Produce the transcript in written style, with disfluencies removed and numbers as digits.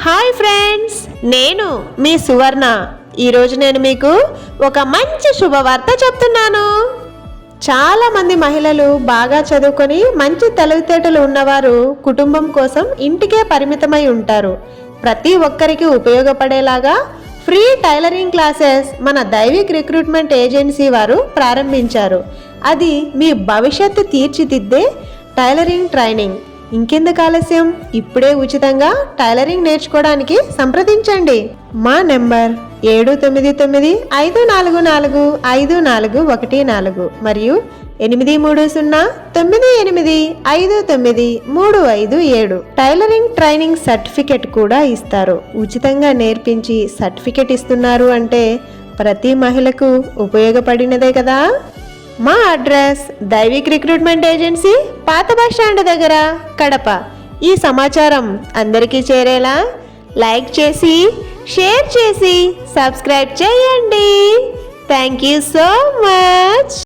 Hi friends, నేను మీ సువర్ణ. ఈరోజు నేను మీకు ఒక మంచి శుభవార్త చెప్తున్నాను. చాలామంది మహిళలు బాగా చదువుకొని మంచి తెలివితేటలు ఉన్నవారు కుటుంబం కోసం ఇంటికే పరిమితమై ఉంటారు. ప్రతి ఒక్కరికి ఉపయోగపడేలాగా ఫ్రీ టైలరింగ్ క్లాసెస్ మన దైవిక్ రిక్రూట్మెంట్ ఏజెన్సీ వారు ప్రారంభించారు. అది మీ భవిష్యత్తు తీర్చిదిద్దే టైలరింగ్ ట్రైనింగ్. ఇంకెందుకు ఆలస్యం, ఇప్పుడే ఉచితంగా టైలరింగ్ నేర్చుకోవడానికి సంప్రదించండి. మా నెంబర్ 7345445414 మరియు 8309859357. టైలరింగ్ ట్రైనింగ్ సర్టిఫికెట్ కూడా ఇస్తారు. ఉచితంగా నేర్పించి సర్టిఫికెట్ ఇస్తున్నారు అంటే ప్రతి మహిళకు ఉపయోగపడినదే కదా. మా అడ్రస్ దైవిక్ రిక్రూట్మెంట్ ఏజెన్సీ, పాత బస్ స్టాండ్ దగ్గర, కడప. ఈ సమాచారం అందరికీ చేరేలా లైక్ చేసి, షేర్ చేసి, సబ్స్క్రైబ్ చేయండి. Thank you so much.